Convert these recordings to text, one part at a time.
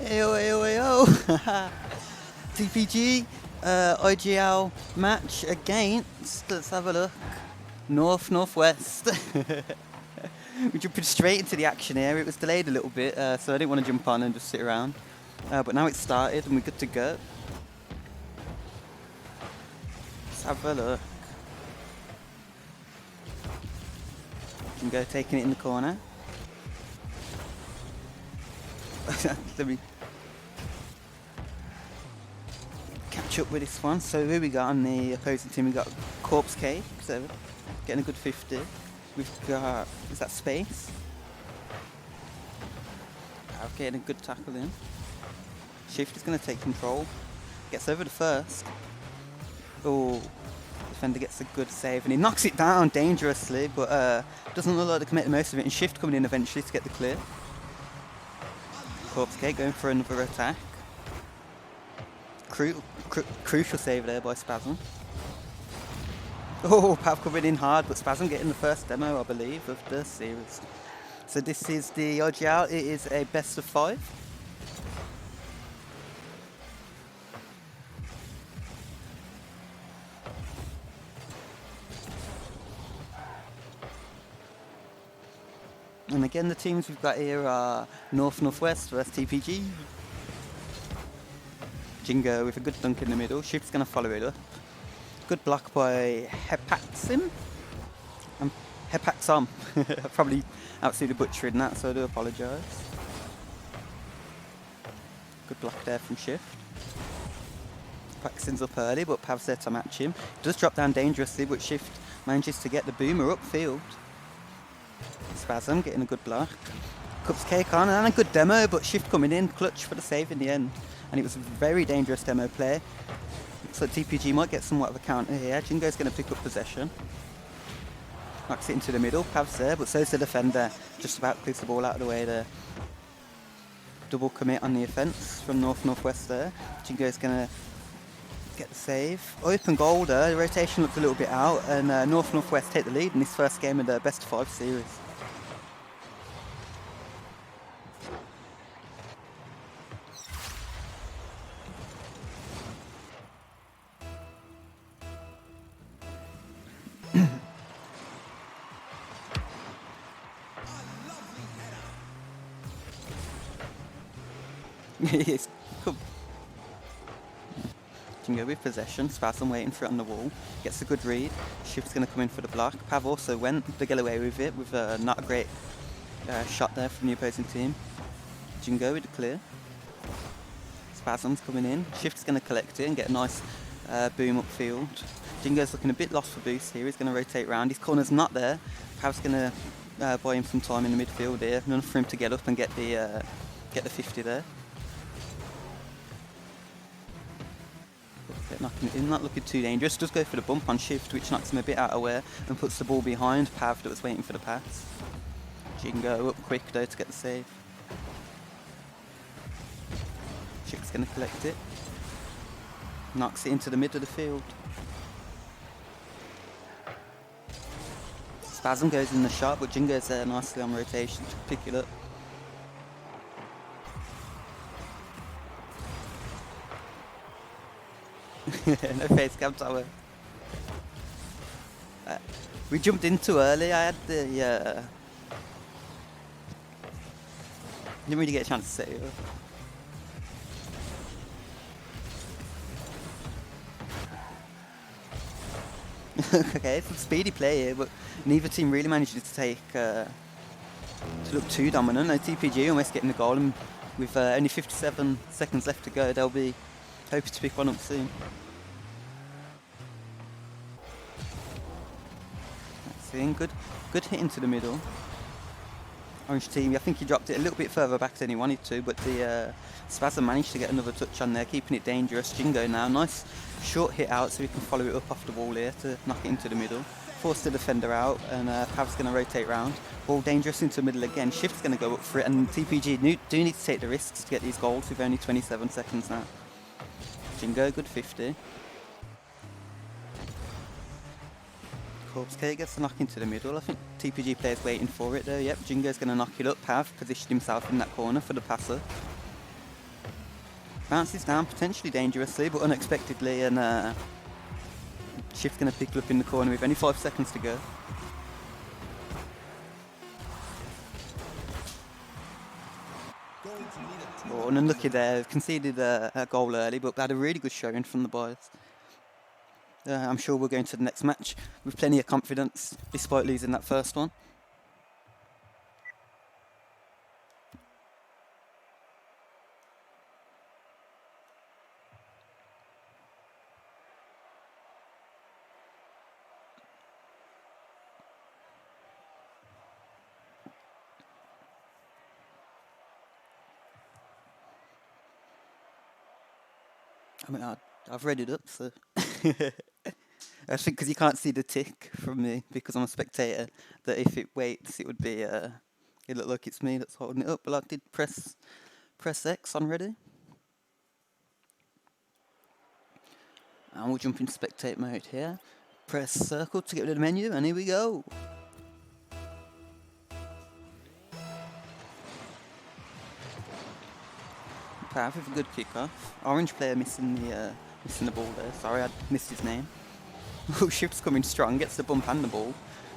Ayo, ayo, ayo. TPG, IGL match against, let's have a look, Northwest. We're jumping straight into the action here. It was delayed a little bit, so I didn't want to jump on and just sit around. But now it's started and we're good to go. Let's have a look. Jingo taking it in the corner. Let me catch up with this one. So who we got on the opposing team? We got Corpse Cake, so getting a good 50. We've got, is that Space? Getting a good tackle in. Shift is going to take control. Gets over the first. Oh, defender gets a good save and he knocks it down dangerously, but doesn't look like they can make the most of it. And Shift coming in eventually to get the clear. Corpse Cake going for another attack. Crucial save there by Spasm. Oh, Pav coming in hard, but Spasm getting the first demo, I believe, of the series. So this is the IGL. It is a best of 5. And again, the teams we've got here are Northwest versus TPG. Jingo with a good dunk in the middle. Shift's going to follow it up. Good block by Hepaxim. Hepaxom. Probably absolutely butchering that, so I do apologise. Good block there from Shift. Hepaxim's up early, but Pav's there to match him. Does drop down dangerously, but Shift manages to get the boomer upfield. Spasm getting a good block. Cups Cake on and a good demo, but Shift coming in clutch for the save in the end. And it was a very dangerous demo play. So TPG might get somewhat of a counter here. Jingo's going to pick up possession. Knocks it into the middle. Pav's there, but so's the defender. Just about clears the ball out of the way there. Double commit on the offence from Northwest there. Jingo's going to get the save. Open goal there. The rotation looked a little bit out, and Northwest take the lead in this first game of the best of 5 series. Yes, cool. Jingo with possession, Spasm waiting for it on the wall, gets a good read. Shift's going to come in for the block. Pav also went to get away with it with not a great shot there from the opposing team. Jingo with the clear. Spasm's coming in. Shift's going to collect it and get a nice boom upfield. Jingo's looking a bit lost for boost here. He's going to rotate round. His corner's not there. Pav's going to buy him some time in the midfield here. Enough for him to get up and get the 50 there. Knocking it in, not looking too dangerous. Does go for the bump on Shift, which knocks him a bit out of where and puts the ball behind Pav that was waiting for the pass. Jingo up quick though to get the save. Shift's going to collect it. Knocks it into the middle of the field. Spasm goes in the shot, but Jingo's there nicely on rotation to pick it up. No face cam tower. We jumped in too early. I had the didn't really get a chance to set it up. Okay, some speedy play here, but neither team really managed to take to look too dominant. No, TPG almost getting the goal, and with only 57 seconds left to go, they'll be hoping to pick one up soon. Good hit into the middle. Orange team, I think he dropped it a little bit further back than he wanted to, but the Spasm managed to get another touch on there, keeping it dangerous. Jingo now, nice short hit out so we can follow it up off the wall here to knock it into the middle. Force the defender out, and Pav's going to rotate round. Ball dangerous into the middle again. Shift's going to go up for it, and TPG do need to take the risks to get these goals with only 27 seconds now. Jingo, good 50. Corpse Cake gets the knock into the middle. I think TPG player's waiting for it though. Yep, Jingo's going to knock it up. Pav positioned himself in that corner for the passer. Bounces down potentially dangerously, but unexpectedly, and Shift going to pick it up in the corner with only 5 seconds to go. Oh, and unlucky there, conceded a goal early, but had a really good showing from the boys. I'm sure we're going to the next match with plenty of confidence, despite losing that first one. I mean, I've read it up, so I think because you can't see the tick from me because I'm a spectator, that if it waits, it would be it look like it's me that's holding it up. But I did press X on ready, and we'll jump into spectate mode here. Press circle to get rid of the menu, and here we go. Pav with a good kickoff. Orange player missing the ball there. Sorry, I missed his name. Oh, Shift's coming strong, gets the bump and the ball.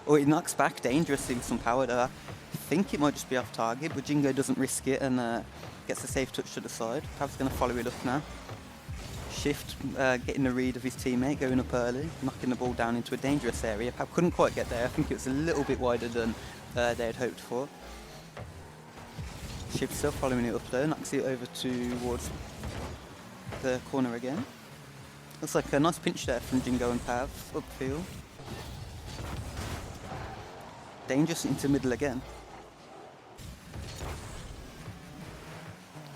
Oh, he knocks back dangerously with some power there. I think it might just be off target, but Jingo doesn't risk it and gets a safe touch to the side. Pav's going to follow it up now. Shift getting the read of his teammate, going up early, knocking the ball down into a dangerous area. Pav couldn't quite get there. I think it was a little bit wider than they had hoped for. Shift still following it up though, knocks it over towards the corner again. Looks like a nice pinch there from Jingo and Pav, upfield. Dangerous into middle again.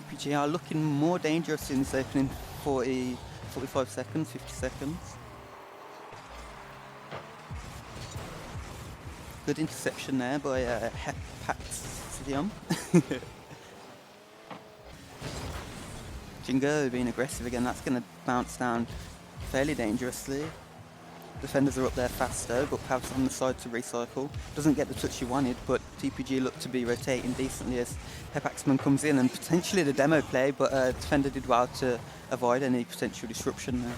PG are looking more dangerous in this opening 45 seconds, 50 seconds. Good interception there by Paxium. Jingo being aggressive again, that's going to bounce down fairly dangerously. Defenders are up there faster, but Pav's on the side to recycle. Doesn't get the touch he wanted, but TPG looked to be rotating decently as Hepaxman comes in, and potentially the demo play, but defender did well to avoid any potential disruption there.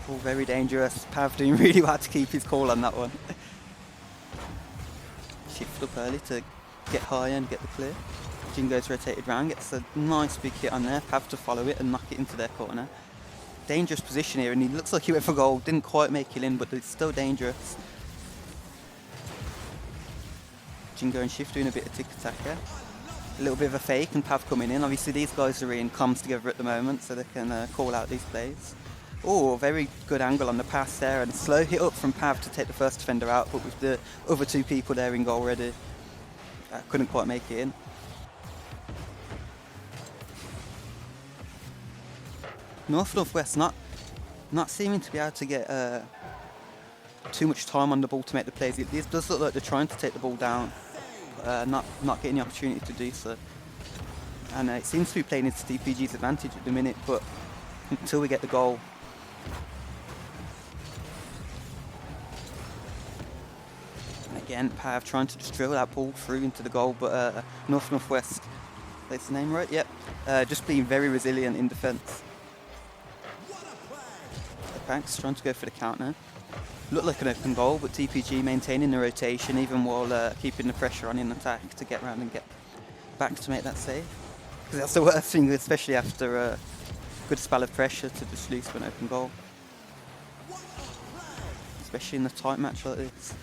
All very dangerous. Pav doing really well to keep his call on that one. Shift up early to get high and get the clear. Jingo's rotated round, gets a nice big hit on there. Pav to follow it and knock it into their corner. Dangerous position here, and he looks like he went for goal. Didn't quite make it in, but it's still dangerous. Jingo and Shift doing a bit of tick-attack here. A little bit of a fake, and Pav coming in. Obviously, these guys are in comms together at the moment, so they can call out these plays. Oh, very good angle on the pass there, and a slow hit up from Pav to take the first defender out, but with the other two people there in goal ready, couldn't quite make it in. Northwest not seeming to be able to get too much time on the ball to make the plays. It does look like they're trying to take the ball down, not getting the opportunity to do so. And it seems to be playing into DPG's advantage at the minute, but until we get the goal. And again, Pav trying to just drill that ball through into the goal, but Northwest, that's the name right? Yep. Just being very resilient in defence. Banks trying to go for the counter. Looked like an open goal, but TPG maintaining the rotation even while keeping the pressure on in attack to get around and get back to make that save. Because that's the worst thing, especially after a good spell of pressure, to just lose for an open goal. Especially in a tight match like this.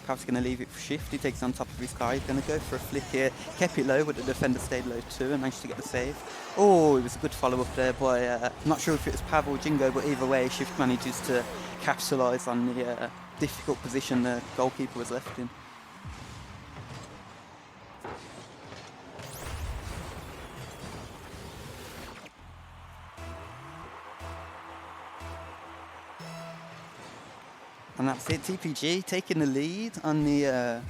Pav's going to leave it for Shift. He takes it on top of his car. He's going to go for a flick here. Kept it low, but the defender stayed low too and managed to get the save. Oh, it was a good follow-up there by, I'm not sure if it was Pav or Jingo, but either way, Shift manages to capitalise on the difficult position the goalkeeper was left in. And that's it, TPG taking the lead on the, so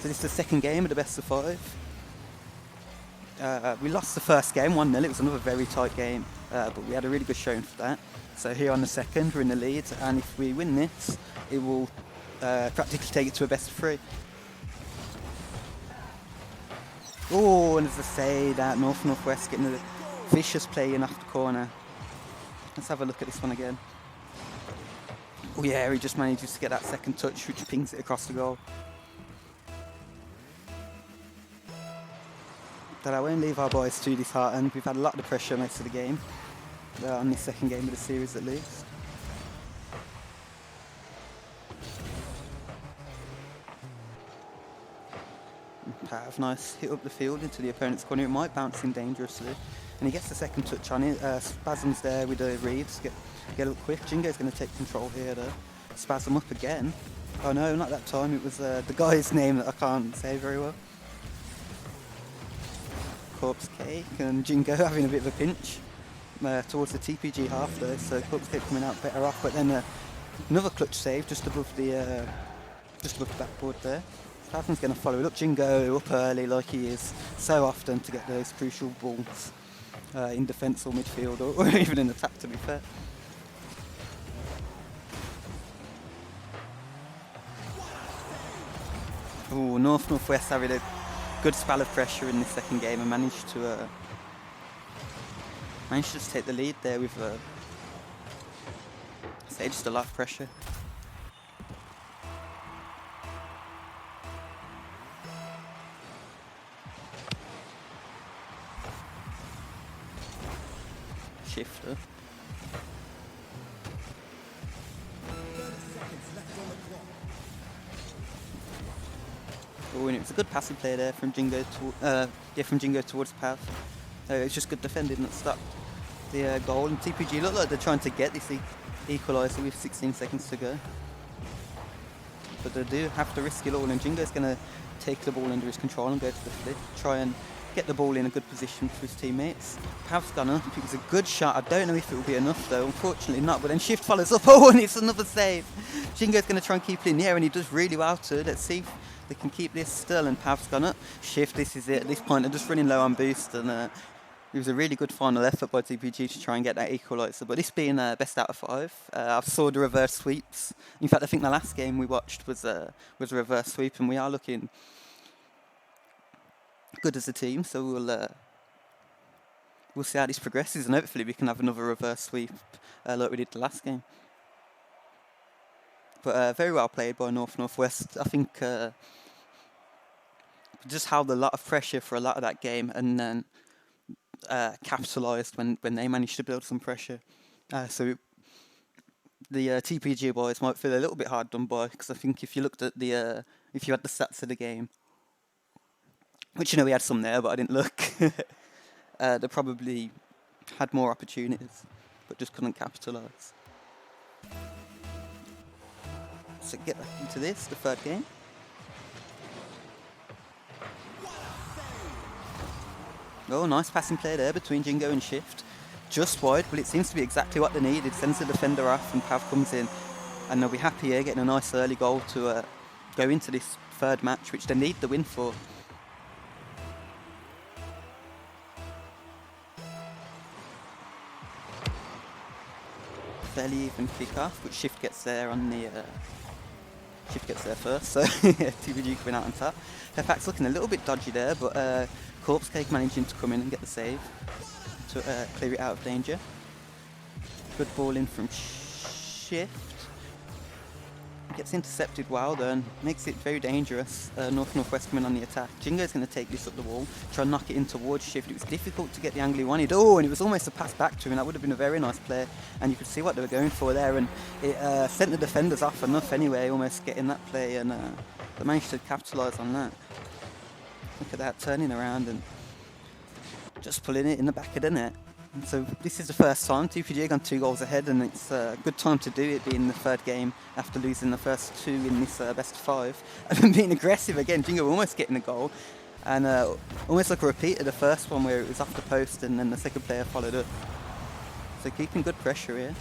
this is the second game of the best of 5. We lost the first game 1-0, it was another very tight game, but we had a really good showing for that. So here on the second, we're in the lead, and if we win this, it will practically take it to a best of 3. Oh, and as I say, that Northwest getting a vicious play in off the corner. Let's have a look at this one again. Oh yeah, he just manages to get that second touch, which pings it across the goal. But I won't leave our boys too disheartened. We've had a lot of the pressure most of the game, on this second game of the series at least. Pav, nice hit up the field into the opponent's corner. It might bounce in dangerously, and he gets the second touch on it. Spasm's there with the reads. Get up quick. Jingo's going to take control here though. Spasm up again. Oh no, not that time. It was the guy's name that I can't say very well. Corpse Cake and Jingo having a bit of a pinch towards the TPG half though, so Corpse Cake coming out better off. But then another clutch save just above the backboard there. Spasm's going to follow it up. Jingo up early like he is so often to get those crucial balls in defence or midfield or even in attack, to be fair. Oh, Northwest having a good spell of pressure in this second game and managed to just take the lead there with say just a lot of pressure. Shifter. Oh, and it was a good passing play there from Jingo towards Pav. It's just good defending that stopped the goal. And TPG look like they're trying to get this equaliser with 16 seconds to go, but they do have to risk it all. And Jingo's going to take the ball under his control and go to the flip, try and get the ball in a good position for his teammates. Pav's gone up. It was a good shot. I don't know if it will be enough though. Unfortunately not. But then Shift follows up. Oh, and it's another save. Jingo's going to try and keep it in the air, and he does really well too. Let's see if they can keep this still. And Pav's gone up. Shift, this is it. At this point, they're just running low on boost, and it was a really good final effort by TPG to try and get that equaliser. But this being best out of 5, I saw the reverse sweeps. In fact, I think the last game we watched was a reverse sweep, and we are looking good as a team, so we'll see how this progresses, and hopefully we can have another reverse sweep like we did the last game. But very well played by Northwest. I think just held a lot of pressure for a lot of that game, and then capitalised when they managed to build some pressure. So the TPG boys might feel a little bit hard done by, because I think if you looked at if you had the stats of the game, which we had some there, but I didn't look. They probably had more opportunities, but just couldn't capitalise. So get back into this, the third game. Oh, nice passing play there between Jingo and Shift. Just wide, but it seems to be exactly what they needed. Sends the defender off, and Pav comes in, and they'll be happy here, getting a nice early goal to go into this third match, which they need the win for. Fairly even kick off, but Shift gets there on the Shift gets there first, so TPG coming out on top. Fairfax looking a little bit dodgy there, but Corpse Cake managing to come in and get the save to clear it out of danger. Good ball in from Shift. Gets intercepted well though, and makes it very dangerous. Northwest coming on the attack. Jingo's going to take this up the wall, try and knock it in towards Shift. It was difficult to get the angle he wanted. Oh, and it was almost a pass back to him. That would have been a very nice play, and you could see what they were going for there, and it sent the defenders off enough anyway, almost getting that play, and they managed to capitalise on that. Look at that, turning around and just pulling it in the back of the net. And so this is the first time TPG gone 2 goals ahead, and it's a good time to do it, being the third game after losing the first 2 in this best of 5. And then being aggressive again, Jingo almost getting a goal, and almost like a repeat of the first one where it was off the post and then the second player followed up. So keeping good pressure here.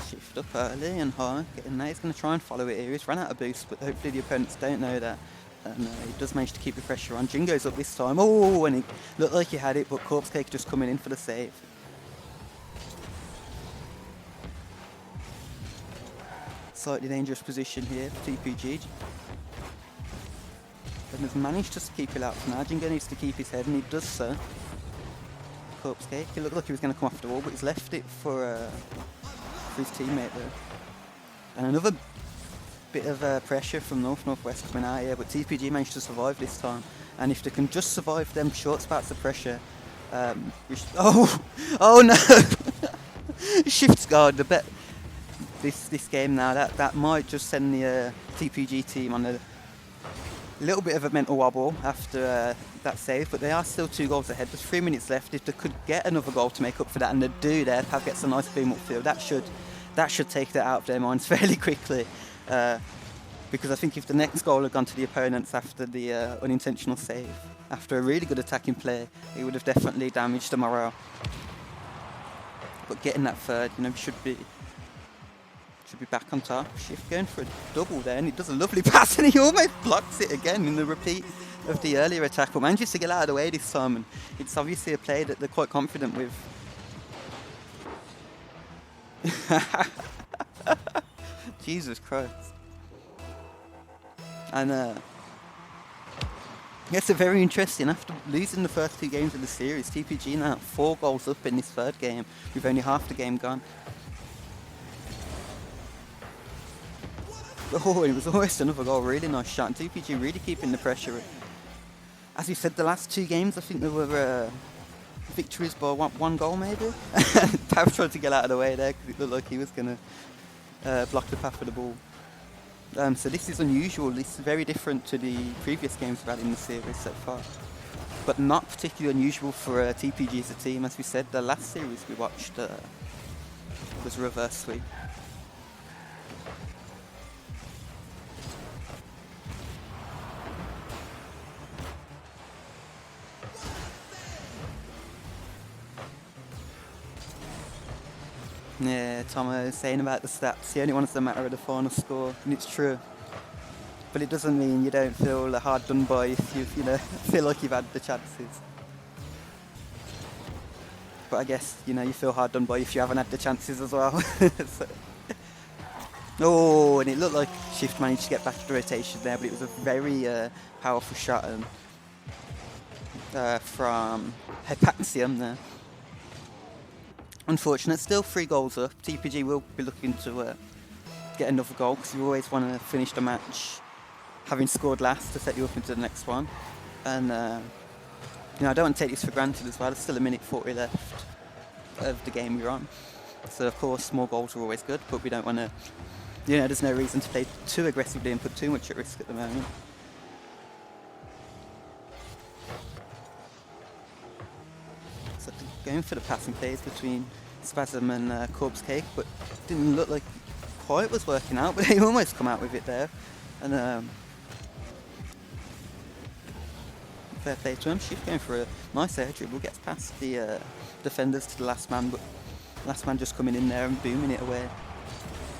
Shift up early and high, getting there. He's going to try and follow it here. He's run out of boost, but hopefully the opponents don't know that. And he does manage to keep the pressure on. Jingo's up this time. Oh, and it looked like he had it, but Corpse Cake just coming in for the save. Slightly dangerous position here for TPG. and has managed to keep it out from now. Jingo needs to keep his head, and he does so. Corpse Cake. It looked like he was going to come off the wall, but he's left it for his teammate there. And another bit of pressure from Northwest coming out here, but TPG managed to survive this time. And if they can just survive them short spouts of pressure, oh no! Shift's guard. The bet this game now that might just send the TPG team on a little bit of a mental wobble after that save, but they are still 2 goals ahead. There's 3 minutes left. If they could get another goal to make up for that, and they do, there, Pav gets a nice boom upfield. That should take that out of their minds fairly quickly, because I think if the next goal had gone to the opponents after the unintentional save, after a really good attacking play, it would have definitely damaged the morale. But getting that third, should be back on top. Shift going for a double there, and he does a lovely pass, and he almost blocks it again in the repeat of the earlier attack, but manages to get out of the way this time, and it's obviously a play that they're quite confident with. Jesus Christ. And it's a very interesting, after losing the first 2 games of the series, TPG now 4 goals up in this third game with only half the game gone. Oh, it was almost another goal. Really nice shot. And TPG really keeping the pressure. As you said, the last 2 games, I think there were victories by one goal, maybe. Pav tried to get out of the way there because it looked like he was going to block the path for the ball. So this is unusual. This is very different to the previous games we've had in the series so far. But not particularly unusual for TPG as a team. As we said, the last series we watched was a reverse sweep. Yeah, Tomo is saying about the stats, he only wants the matter of the final score, and it's true. But it doesn't mean you don't feel hard done by if you feel like you've had the chances. But I guess, you feel hard done by if you haven't had the chances as well. So. Oh, and it looked like Shift managed to get back to the rotation there, but it was a very powerful shot from Hypaxium there. Unfortunate, still 3 goals up. TPG will be looking to get another goal, because you always want to finish the match having scored last to set you up into the next one. And I don't want to take this for granted as well. There's still 1:40 left of the game you're on. So of course more goals are always good, but we don't want to, there's no reason to play too aggressively and put too much at risk at the moment. So going for the passing plays between Spasm and Corpse Cake, but didn't look like quite was working out, but they almost come out with it there. And fair play to him. Shift going for a nice air dribble, gets past the defenders to the last man, but last man just coming in there and booming it away.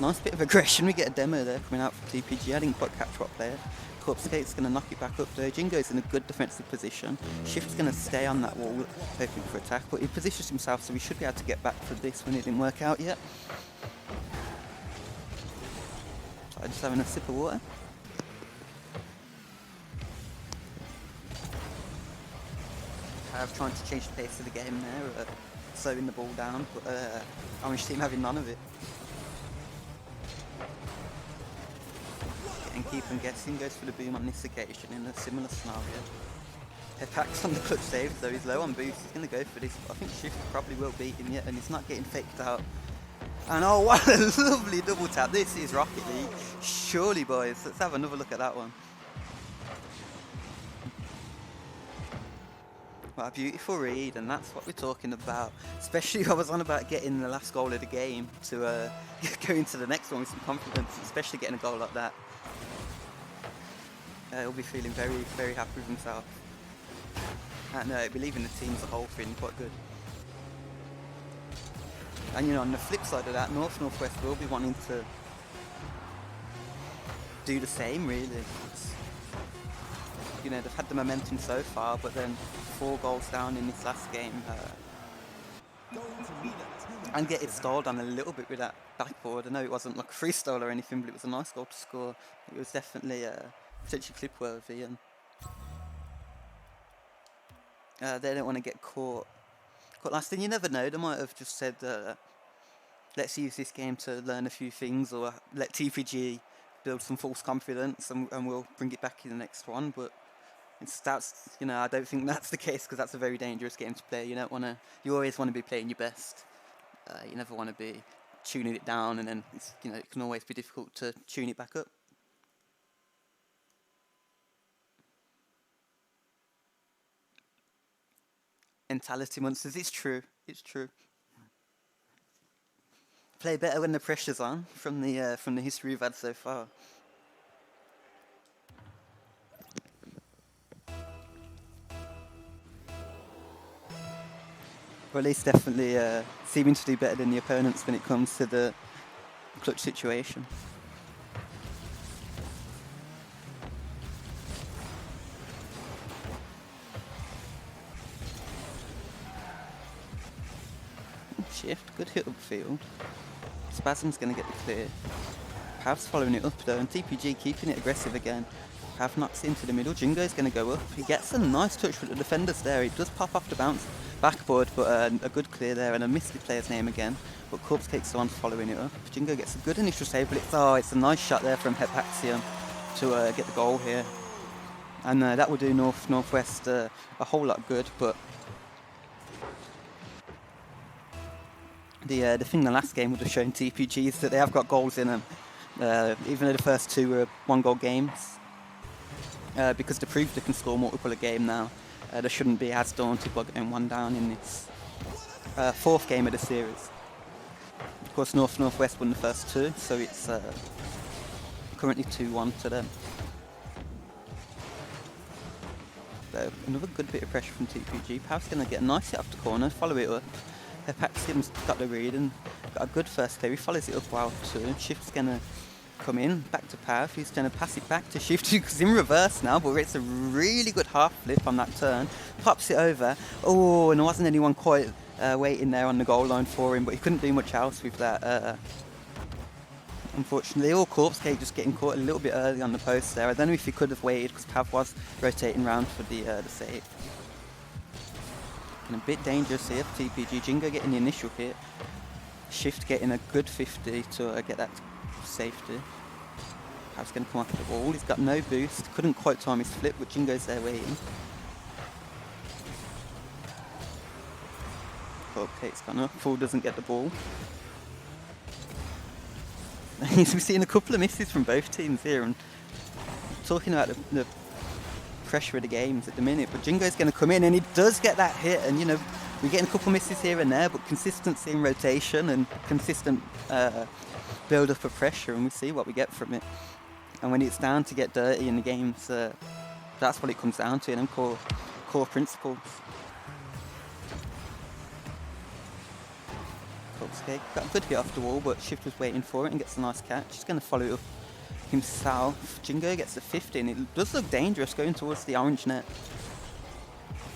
Nice bit of aggression. We get a demo there coming out from TPG. I didn't quite catch what player. Corpse Cake's going to knock it back up though. Jingo's in a good defensive position. Shift's going to stay on that wall, hoping for attack, but he positions himself, so we should be able to get back for this when it didn't work out yet. So I'm just having a sip of water. Trying to change the pace of the game there, slowing the ball down, but Orange team having none of it. And keep them guessing, goes for the boom on this occasion in a similar scenario. Hepax on the clutch save, though he's low on boost, he's going to go for this. I think Shift probably will beat him yet, and it's not getting faked out. And oh, what a lovely double tap. This is Rocket League. Surely, boys, let's have another look at that one. What a beautiful read, and that's what we're talking about. Especially, I was on about getting the last goal of the game to go into the next one with some confidence, especially getting a goal like that. He'll be feeling very, very happy with himself. And believing the team as a whole feeling quite good. And on the flip side of that, Northwest will be wanting to do the same, really. They've had the momentum so far, but then 4 goals down in this last game. And get it stalled on a little bit with that backboard. I know it wasn't like a freestyle or anything, but it was a nice goal to score. It was definitely potentially clip-worthy. And They don't want to get caught. Last thing, you never know. They might have just said, let's use this game to learn a few things, or let TPG build some false confidence, and we'll bring it back in the next one. But I don't think that's the case, because that's a very dangerous game to play. You don't want to. You always want to be playing your best. You never want to be tuning it down, and then it can always be difficult to tune it back up. Mentality monsters. It's true. It's true. Play better when the pressure's on, from the history we've had so far. Or at least definitely seeming to do better than the opponents when it comes to the clutch situation. Shift, good hit upfield. Spasm's going to get the clear. Pav's following it up though, and TPG keeping it aggressive again. Pav knocks it into the middle. Jingo's going to go up. He gets a nice touch with the defenders there. He does pop off the bounce backboard, but a good clear there, and I missed the player's name again. But Corpse Cake's the one following it up. Jingo gets a good initial save, but it's a nice shot there from Hepaxium to get the goal here. And that will do Northwest a whole lot good, but the thing the last game would have shown TPG is that they have got goals in them. Even though the first two were one-goal games. Because to prove they can score multiple a game now, they shouldn't be as daunted by going one down in this fourth game of the series. Of course, Northwest won the first two, so it's currently 2-1 to them. So another good bit of pressure from TPG. Pav's going to get a nice hit off the corner, follow it up. Hepaxium's got the read and got a good first clear. He follows it up well too. Shift's going to come in, back to Pav. He's going to pass it back to Shift, who's in reverse now, but it's a really good half flip on that turn. Pops it over. Oh, and there wasn't anyone quite waiting there on the goal line for him, but he couldn't do much else with that. Unfortunately, all Corpse Cake just getting caught a little bit early on the post there. I don't know if he could have waited, because Pav was rotating round for the save. And a bit dangerous here for TPG. Jingo getting the initial hit. Shift getting a good 50 to get that safety. Pav's going to come off the ball. He's got no boost. Couldn't quite time his flip, but Jingo's there waiting. Corpse Cake's gone up. Full doesn't get the ball. We've seen a couple of misses from both teams here, and talking about the pressure of the games at the minute, but Jingo's going to come in and he does get that hit, and we're getting a couple of misses here and there, but consistency in rotation and consistent build up of pressure, and we see what we get from it. And when it's down to get dirty in the games, that's what it comes down to, and core principles. Cake got a good hit off the wall, but Shift was waiting for it and gets a nice catch. He's going to follow it up himself. Jingo gets the 50, and it does look dangerous going towards the orange net.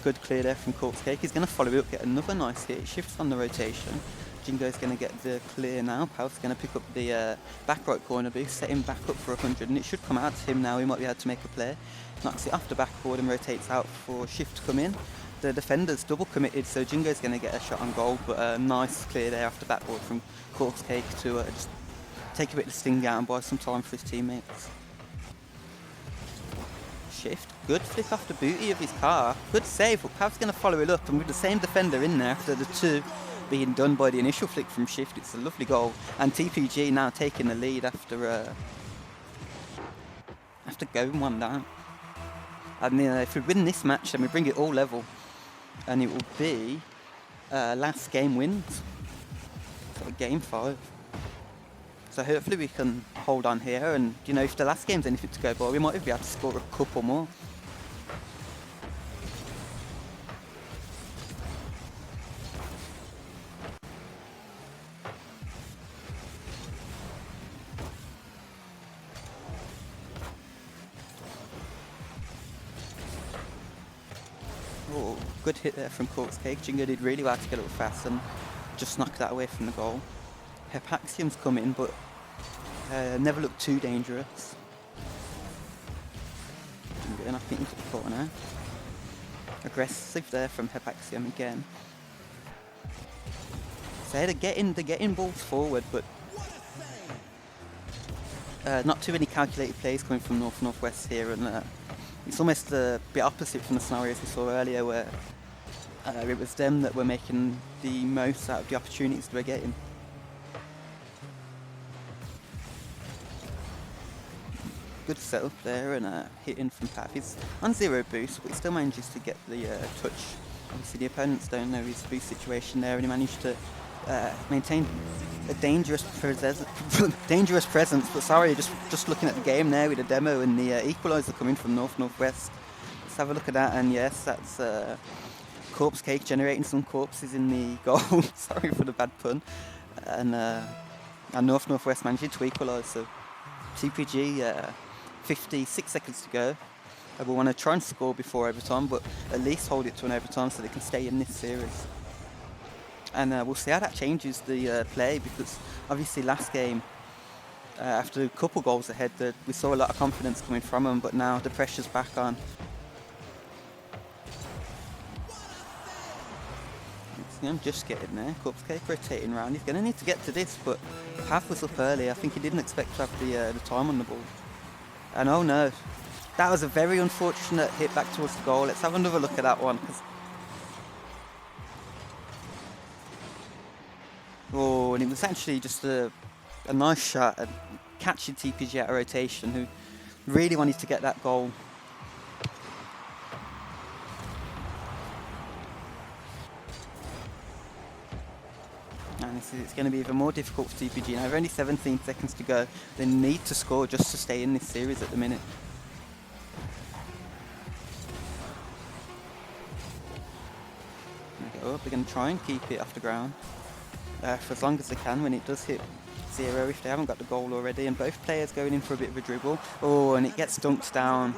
Good clear there from Corpse Cake. He's going to follow it up, get another nice hit. Shifts on the rotation. Jingo's going to get the clear now. Pav's going to pick up the back right corner boost, set him back up for 100, and it should come out to him now. He might be able to make a play. Knocks it off the backboard and rotates out for Shift to come in. The defender's double committed, so Jingo's going to get a shot on goal, but a nice clear there off the backboard from Corpse Cake to just take a bit of sting out and buy some time for his teammates. Shift, good flick off the booty of his car, good save, but Pav's going to follow it up, and with the same defender in there after the two being done by the initial flick from Shift, it's a lovely goal, and TPG now taking the lead after going one down. And if we win this match, then we bring it all level. And it will be last game wins, so game 5. So hopefully we can hold on here, and if the last game's anything to go by, we might be able to score a couple more. Oh, good hit there from Corpse Cake. Jingo did really well to get up fast and just knocked that away from the goal. Hepaxium's come in, but never looked too dangerous. Jingo knocking into the corner. Aggressive there from Hepaxium again. So they're getting balls forward, but not too many calculated plays coming from North-Northwest here, and it's almost a bit opposite from the scenarios we saw earlier, where it was them that were making the most out of the opportunities they were getting. Good setup there, and hitting from Path. He's on 0 boost, but he still manages to get the touch. Obviously the opponents don't know his boost situation there, and he managed to maintain a dangerous presence. But sorry, just looking at the game there with the demo and the equaliser coming from North-Northwest. Let's have a look at that, and yes, that's Corpse Cake generating some corpses in the goal. Sorry for the bad pun. And North-Northwest managing to equalise, so TPG 56 seconds to go. We'll want to try and score before overtime, but at least hold it to an overtime so they can stay in this series. And we'll see how that changes the play, because obviously last game, after a couple goals ahead, we saw a lot of confidence coming from them, but now the pressure's back on. I'm just getting there. Corpse Cake rotating around. He's going to need to get to this, but Path was up early. I think he didn't expect to have the time on the ball. And oh no, that was a very unfortunate hit back towards the goal. Let's have another look at that one. Oh, and it was actually just a nice shot at catching TPG out of rotation, who really wanted to get that goal. And it's going to be even more difficult for TPG now. Only 17 seconds to go. They need to score just to stay in this series at the minute. There we go. They're going to try and keep it off the ground for as long as they can when it does hit 0, if they haven't got the goal already. And both players going in for a bit of a dribble. Oh, and it gets dunked down.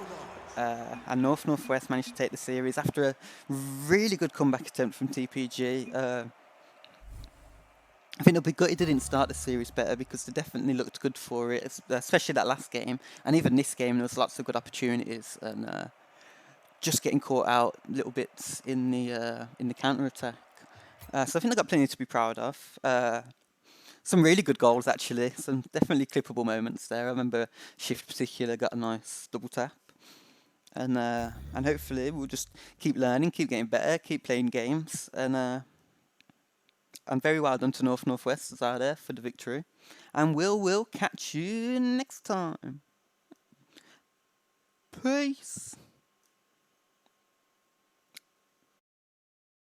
And North-Northwest managed to take the series after a really good comeback attempt from TPG. I think it'll be good he didn't start the series better, because they definitely looked good for it, especially that last game. And even this game, there was lots of good opportunities, and just getting caught out little bits in the counter attack. So I think they've got plenty to be proud of. Some really good goals, actually. Some definitely clippable moments there. I remember Shift particular got a nice double tap. And hopefully we'll just keep learning, keep getting better, keep playing games, and very well done to North-Northwest out there for the victory. And we'll catch you next time. Peace.